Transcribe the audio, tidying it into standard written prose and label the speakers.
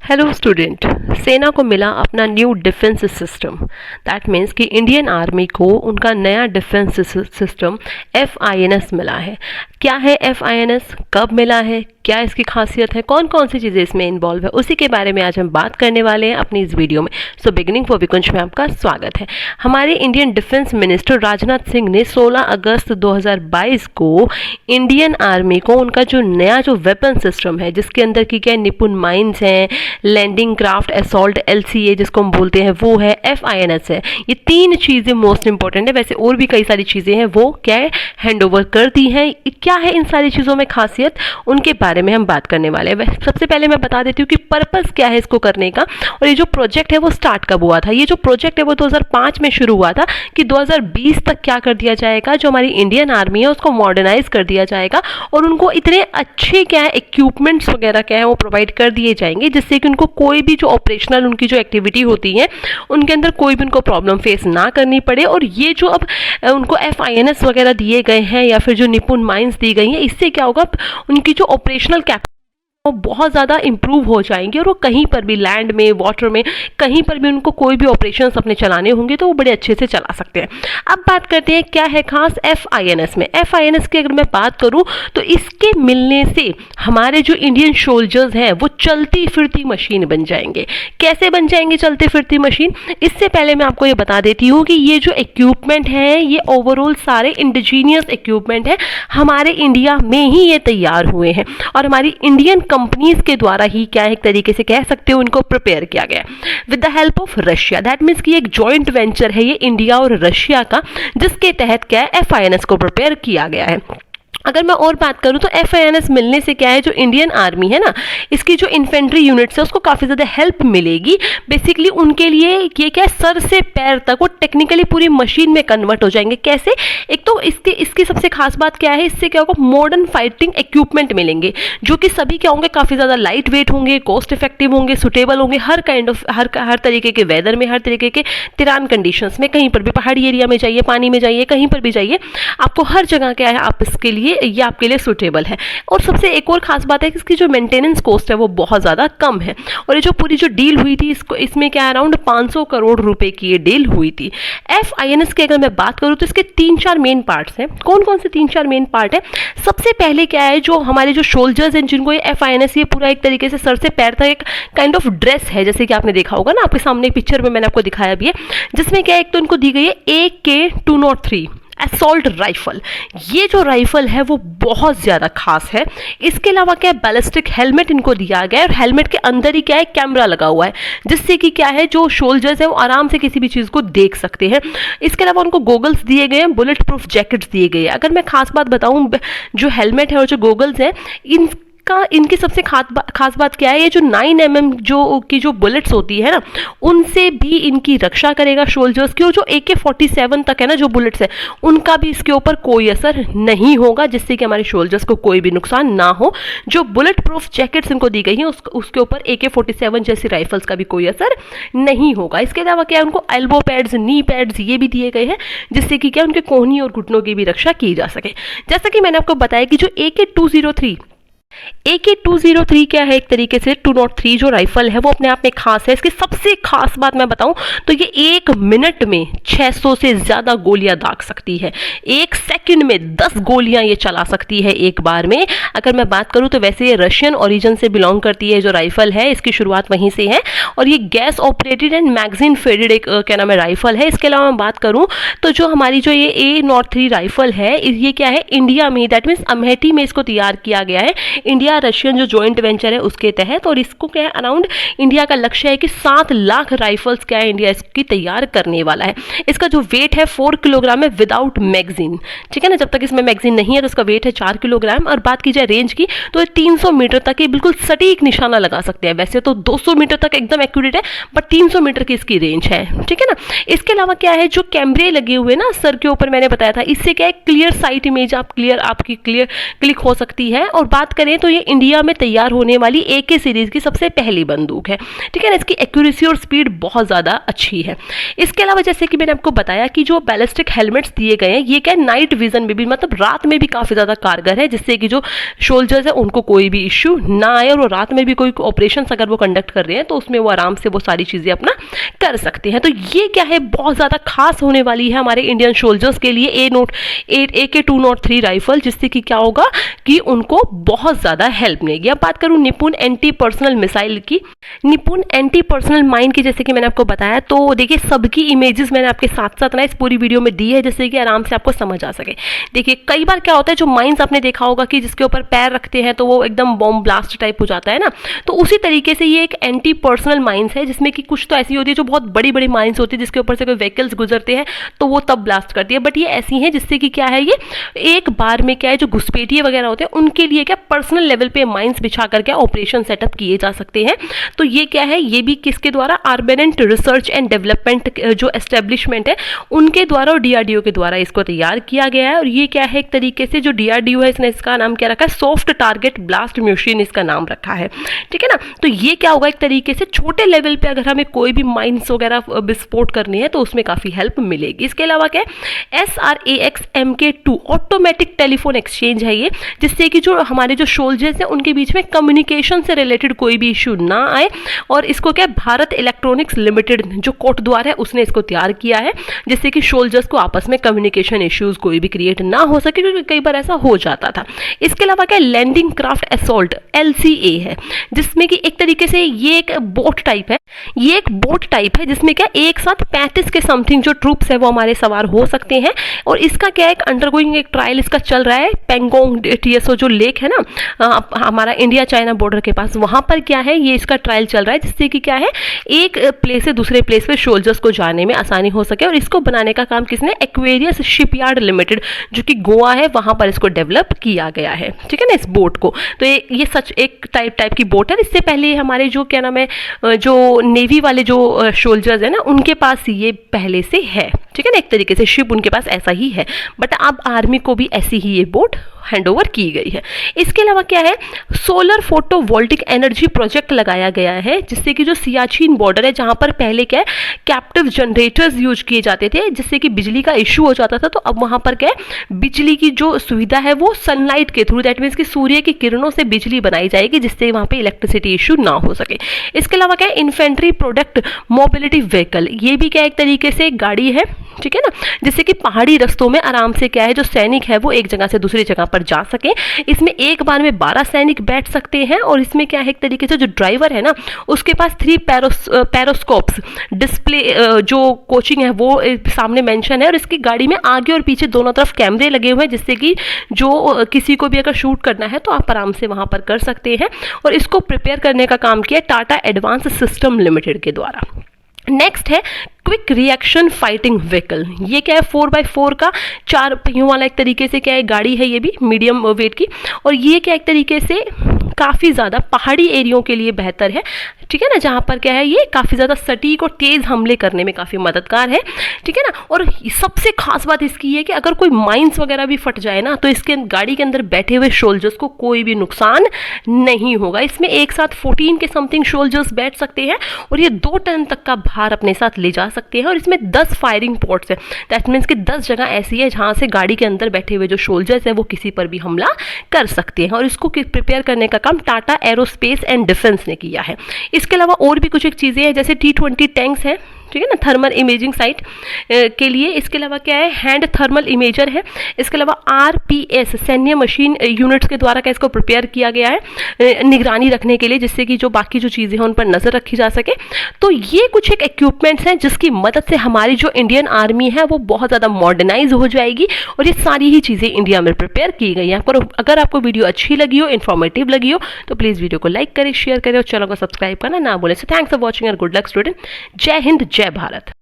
Speaker 1: Hello student. सेना को मिला अपना new defence system. That means कि इंडियन आर्मी को उनका नया डिफेंस सिस्टम FINS मिला है। क्या है FINS, कब मिला है, क्या इसकी खासियत है, कौन कौन सी चीज़ें इसमें इन्वॉल्व है, उसी के बारे में आज हम बात करने वाले हैं अपनी इस वीडियो में। सो बिगिनिंग फॉर विकुंज में आपका स्वागत है। हमारे Indian defence minister Rajnath Singh ने 16 अगस्त 2022 को इंडियन आर्मी को उनका जो नया वेपन सिस्टम है, जिसके अंदर की क्या निपुण माइंस हैं, लैंडिंग क्राफ्ट असॉल्ट LCA जिसको हम बोलते हैं वो है, FINS है। ये तीन चीज़ें मोस्ट इंपॉर्टेंट है। वैसे और भी कई सारी चीज़ें हैं, वो क्या है हैंड ओवर कर दी हैं। क्या है इन सारी चीज़ों में खासियत, उनके बारे में हम बात करने वाले हैं। सबसे पहले मैं बता देती हूँ कि पर्पस क्या है इसको करने का, और ये जो प्रोजेक्ट है वो स्टार्ट कब हुआ था। ये जो प्रोजेक्ट है वो 2005 में शुरू हुआ था कि 2020 तक क्या कर दिया जाएगा, जो हमारी इंडियन आर्मी है उसको मॉडर्नाइज कर दिया जाएगा और उनको इतने अच्छे क्या है इक्विपमेंट्स वगैरह क्या है वो प्रोवाइड कर दिए जाएंगे, जिससे कि उनको कोई भी जो ऑपरेशनल उनकी जो एक्टिविटी होती है उनके अंदर कोई भी उनको प्रॉब्लम फेस ना करनी पड़े। और ये जो अब उनको FINS वगैरह दिए गए हैं या फिर जो निपुण माइंस दी गई हैं, इससे क्या होगा, उनकी जो ऑपरेशनल वो बहुत ज़्यादा इंप्रूव हो जाएंगे और वो कहीं पर भी लैंड में, वाटर में, कहीं पर भी उनको कोई भी ऑपरेशंस अपने चलाने होंगे तो वो बड़े अच्छे से चला सकते हैं। अब बात करते हैं क्या है खास FINS में। FINS की अगर मैं बात करूं तो इसके मिलने से हमारे जो इंडियन सोल्जर्स हैं वो चलती फिरती मशीन बन जाएंगे। कैसे बन जाएंगे चलती फिरती मशीन? इससे पहले मैं आपको ये बता देती हूँ कि ये जो इक्विपमेंट है ये ओवरऑल सारे इंडिजीनियस इक्विपमेंट है, हमारे इंडिया में ही ये तैयार हुए हैं और हमारी इंडियन कंपनीज के द्वारा ही क्या है एक तरीके से कह सकते हो इनको प्रिपेयर किया गया with the help of Russia. That means कि एक जॉइंट वेंचर है ये इंडिया और रशिया का, जिसके तहत क्या है FINS को प्रिपेयर किया गया है। अगर मैं और बात करूं तो FINS मिलने से क्या है, जो इंडियन आर्मी है ना, इसकी जो इन्फेंट्री यूनिट्स है उसको काफ़ी ज़्यादा हेल्प मिलेगी। बेसिकली उनके लिए ये क्या है, सर से पैर तक वो टेक्निकली पूरी मशीन में कन्वर्ट हो जाएंगे। कैसे? एक तो इसकी सबसे खास बात क्या है, इससे क्या होगा, मॉडर्न फाइटिंग इक्विपमेंट मिलेंगे जो कि सभी क्या होंगे, काफ़ी ज़्यादा लाइट वेट होंगे, कॉस्ट इफेक्टिव होंगे, सुटेबल होंगे हर काइंड ऑफ हर तरीके के वेदर में, हर तरीके के तिरान कंडीशंस में, कहीं पर भी पहाड़ी एरिया में जाइए, पानी में जाइए, कहीं पर भी जाइए, आपको हर जगह क्या है आप इसके लिए ये आपके लिए सुटेबल है। और सबसे एक और खास बात है कि इसकी जो मेंटेनेंस कॉस्ट है वो बहुत ज़्यादा कम है। और ये जो पूरी जो डील हुई थी इसमें क्या अराउंड 500 करोड़ रुपए की ये डील हुई थी। FINS की अगर मैं बात करूँ तो इसके 3-4 मेन पार्ट्स हैं। कौन कौन से 3-4 मेन पार्ट है? सबसे पहले क्या है, जो हमारे जो सोल्जर्स हैं जिनको ये FINS ये पूरा एक तरीके से सर से पैर तक एक काइंड ऑफ ड्रेस है, जैसे कि आपने देखा होगा ना, आपके सामने पिक्चर में मैंने आपको दिखाया भी है, जिसमें क्या है, एक तो इनको दी गई है AK-203 असॉल्ट राइफल। ये जो राइफल है वो बहुत ज़्यादा खास है। इसके अलावा क्या है, बैलिस्टिक हेलमेट इनको दिया गया है और हेलमेट के अंदर ही क्या है, कैमरा लगा हुआ है, जिससे कि क्या है, जो सोल्जर्स है वो आराम से किसी भी चीज़ को देख सकते हैं। इसके अलावा उनको गोगल्स दिए गए हैं, बुलेट प्रूफ जैकेट्स दिए गए हैं। अगर मैं खास बात बताऊँ, जो हेलमेट है और जो गोगल्स हैं इनकी सबसे खास बात क्या है, ये जो 9mm जो बुलेट्स होती है ना, उनसे भी इनकी रक्षा करेगा सोल्जर्स की। और जो AK-47 तक है ना जो बुलेट्स है, उनका भी इसके ऊपर कोई असर नहीं होगा, जिससे कि हमारे सोल्जर्स को कोई भी नुकसान ना हो। जो बुलेट प्रूफ जैकेट्स इनको दी गई हैं उसके ऊपर AK-47 जैसी राइफल्स का भी कोई असर नहीं होगा। इसके अलावा क्या है, उनको एल्बो पैड्स, नी पैड्स ये भी दिए गए हैं, जिससे कि क्या उनके कोहनी और घुटनों की भी रक्षा की जा सके। जैसा कि मैंने आपको बताया कि जो AK-203 क्या है, एक तरीके से 203 जो राइफल है वो अपने आप में खास है। इसकी सबसे खास बात मैं बताऊं तो ये 1 मिनट में 600 से ज़्यादा गोलियां दाग सकती है। 1 सेकंड में 10 गोलियां ये चला सकती है एक बार में। अगर मैं बात करूं तो वैसे ये रशियन ओरिजिन से बिलोंग करती है जो राइफल है, इसकी शुरुआत वहीं से है। और ये gas operated and magazine faded एक क्या नाम है राइफल है। इसके अलावा मैं बात करूँ तो जो हमारी जो ये A-03 राइफल है, ये क्या है, इंडिया में, दैट मीन्स अमेठी में इसको तैयार किया गया है, इंडिया रशियन जो जॉइंट वेंचर है उसके तहत। और इसको क्या है, अराउंड इंडिया का लक्ष्य है कि 7 लाख राइफल्स क्या है इंडिया इसकी तैयार करने वाला है। इसका जो वेट है 4 किलोग्राम है विदाउट मैगजीन, ठीक है ना। जब तक इसमें मैगजीन नहीं है तो इसका वेट है 4 किलोग्राम। और बात की जाए रेंज की तो 300 मीटर तक ये बिल्कुल सटीक निशाना लगा सकते हैं। वैसे तो 200 मीटर तक एकदम एक्यूरेट है, बट 300 मीटर की इसकी रेंज है, ठीक है ना। इसके अलावा क्या है, जो कैमरे लगे हुए ना सर के ऊपर, मैंने बताया था, इससे क्या है क्लियर साइट इमेज आपकी क्लियर क्लिक हो सकती है। और बात करें तो ये इंडिया में तैयार होने वाली AK सीरीज की सबसे पहली बंदूक है, ठीक है ना। इसकी एक्यूरेसी और स्पीड बहुत ज़्यादा अच्छी है। इसके अलावा जैसे कि मैंने आपको बताया कि जो बैलिस्टिक हेलमेट्स दिए गए हैं ये क्या नाइट विजन में भी, मतलब रात में भी काफ़ी ज़्यादा कारगर है, जिससे कि जो सोल्जर्स है उनको कोई भी इश्यू ना आए और वो रात में भी कोई ऑपरेशन अगर वो कंडक्ट कर रहे हैं तो उसमें वो आराम से वो सारी चीज़ें अपना कर सकते हैं। तो ये क्या है बहुत ज़्यादा खास होने वाली है हमारे इंडियन सोल्जर्स के लिए AK-203 राइफल, जिससे कि क्या होगा कि उनको बहुत ज़्यादा हेल्प मिलेगी। अब बात करूँ निपुण एंटी पर्सनल मिसाइल की, निपुण एंटी पर्सनल माइन की, जैसे कि मैंने आपको बताया, तो देखिए सबकी इमेजेस मैंने आपके साथ साथ ना इस पूरी वीडियो में दी है, जिससे कि आराम से आपको समझ आ सके। देखिए कई बार क्या होता है, जो माइंस आपने देखा होगा कि जिसके ऊपर पैर रखते हैं तो वो एकदम बॉम्ब ब्लास्ट टाइप हो जाता है ना, तो उसी तरीके से ये एक एंटी पर्सनल माइंस है, जिसमें कि कुछ तो ऐसी होती है जो बहुत बड़ी बड़ी माइंस होती है जिसके ऊपर से कोई व्हीकल्स गुजरते हैं तो वो तब ब्लास्ट करती है, बट ये ऐसी हैं जिससे कि क्या है, ये एक बार में क्या है जो घुसपैठिए वगैरह होते हैं उनके लिए क्या पर्सनल लेवल पे माइंस बिछा करके ऑपरेशन सेटअप किए जा सकते हैं। तो ये क्या है, ये भी किसके द्वारा, आर्मेनेंट रिसर्च एंड डेवलपमेंट जो एस्टेब्लिशमेंट है उनके द्वारा और DRDO के द्वारा इसको तैयार किया गया है। और ये क्या है, एक तरीके से जो DRDO है इसने इसका नाम क्या रखा है, सॉफ्ट टारगेट ब्लास्ट मशीन इसका नाम रखा है, ठीक है ना। तो ये क्या होगा, एक तरीके से छोटे लेवल पे अगर हमें कोई भी माइंस वगैरह विस्फोट करनी है तो उसमें काफी हेल्प मिलेगी। इसके अलावा क्या है, SRAX MK2 automatic telephone exchange है ये, जिससे कि जो हमारे जो सोल्जर्स हैं उनके बीच में कम्युनिकेशन से रिलेटेड कोई भी इश्यू ना आए। और इसको क्या भारत इलेक्ट्रॉनिक्स लिमिटेड जो कोटद्वार है उसने इसको तैयार किया है, जिससे कि सोल्जर्स को आपस में कम्युनिकेशन इश्यूज कोई भी क्रिएट ना हो सके, क्योंकि कई बार ऐसा हो जाता था। इसके अलावा क्या लैंडिंग क्राफ्ट असॉल्ट LCA है, जिसमें कि एक तरीके से ये एक बोट टाइप है, ये एक बोट टाइप है जिसमें क्या एक साथ 35 के समथिंग जो ट्रूप्स है वो हमारे सवार हो सकते हैं। और इसका क्या एक अंडरगोइंग एक ट्रायल इसका चल रहा है, पेंगोंग TSO जो लेक है ना हमारा इंडिया चाइना बॉर्डर के पास, वहां पर क्या है ये इसका ट्रायल चल रहा है, जिससे कि क्या है एक प्लेस से दूसरे प्लेस पे सोल्जर्स को जाने में आसानी हो सके। और इसको बनाने का काम किसने, एक्वेरियस शिपयार्ड लिमिटेड जो कि गोवा है वहां पर इसको डेवलप किया गया है, ठीक है ना, इस बोट को। तो ये सच एक टाइप की बोट है। इससे पहले हमारे जो क्या नाम है, जो नेवी वाले जो सोल्जर्स है ना उनके पास ये पहले से है, ठीक है ना, एक तरीके से शिप उनके पास ऐसा ही है, बट अब आर्मी को भी ऐसी ही ये बोट हैंडओवर की गई है। इसके अलावा क्या है, सोलर फोटोवोल्टिक एनर्जी प्रोजेक्ट लगाया गया है, जिससे कि जो सियाचिन बॉर्डर है जहां पर पहले क्या है कैप्टिव जनरेटर्स यूज किए जाते थे, जिससे कि बिजली का इश्यू हो जाता था, तो अब वहां पर क्या है बिजली की जो सुविधा है वो सनलाइट के थ्रू, दैट मीन्स कि सूर्य की किरणों से बिजली बनाई जाएगी, जिससे वहां पे इलेक्ट्रिसिटी इश्यू ना हो सके। इसके अलावा क्या है, इन्फेंट्री प्रोडक्ट मोबिलिटी व्हीकल, ये भी क्या एक तरीके से एक गाड़ी है, ठीक है ना, जिससे कि पहाड़ी रास्तों में आराम से क्या है जो सैनिक है वो एक जगह से दूसरी जगह पर जा सके। इसमें एक बार में 12 सैनिक बैठ सकते हैं। और इसमें क्या है एक तरीके से जो ड्राइवर है ना उसके पास 3 पेरोस्कोप्स डिस्प्ले जो कोचिंग है वो सामने मेंशन है, और इसकी गाड़ी में आगे और पीछे दोनों तरफ कैमरे लगे हुए हैं, जिससे कि जो किसी को भी अगर शूट करना है तो आप आराम से वहां पर कर सकते हैं। और इसको प्रिपेयर करने का काम किया टाटा एडवांस सिस्टम लिमिटेड के द्वारा। नेक्स्ट है क्विक रिएक्शन फाइटिंग व्हीकल, ये क्या है 4x4 का 4 पहियों वाला एक तरीके से क्या है गाड़ी है, ये भी मीडियम वेट की। और ये क्या एक तरीके से काफ़ी ज़्यादा पहाड़ी एरियो के लिए बेहतर है, ठीक है ना, जहाँ पर क्या है ये काफ़ी ज़्यादा सटीक और तेज़ हमले करने में काफ़ी मददगार है, ठीक है ना। और सबसे खास बात इसकी है कि अगर कोई माइंस वगैरह भी फट जाए ना तो इसके गाड़ी के अंदर बैठे हुए सोल्जर्स को कोई भी नुकसान नहीं होगा। इसमें एक साथ 14 के समथिंग सोल्जर्स बैठ सकते हैं और ये 2 टन तक का भार अपने साथ ले जा सकते हैं। और इसमें 10 फायरिंग पोर्ट्स है, दैट मीन्स कि 10 जगह ऐसी है जहाँ से गाड़ी के अंदर बैठे हुए जो सोल्जर्स हैं वो किसी पर भी हमला कर सकते हैं। और इसको प्रिपेयर करने का काम टाटा एरोस्पेस एंड डिफेंस ने किया है। इसके अलावा और भी कुछ एक चीज़ें हैं, जैसे T-20 टैंक्स हैं, ठीक है ना, थर्मल इमेजिंग साइट के लिए। इसके अलावा क्या है, हैंड थर्मल इमेजर है। इसके अलावा RPS सैन्य मशीन यूनिट्स के द्वारा क्या इसको प्रिपेयर किया गया है निगरानी रखने के लिए, जिससे कि जो बाकी जो चीज़ें हैं उन पर नज़र रखी जा सके। तो ये कुछ एक इक्विपमेंट्स हैं जिसकी मदद से हमारी जो इंडियन आर्मी है वो बहुत ज़्यादा मॉडर्नाइज हो जाएगी। और ये सारी ही चीज़ें इंडिया में प्रिपेयर की गई हैं। अगर आपको वीडियो अच्छी लगी हो, इन्फॉर्मेटिव लगी हो, तो प्लीज़ वीडियो को लाइक करें, शेयर करें और चैनल को सब्सक्राइब करना ना भूलें। सो थैंक्स फॉर वॉचिंग और गुड लक स्टूडेंट। जय हिंद, जय भारत।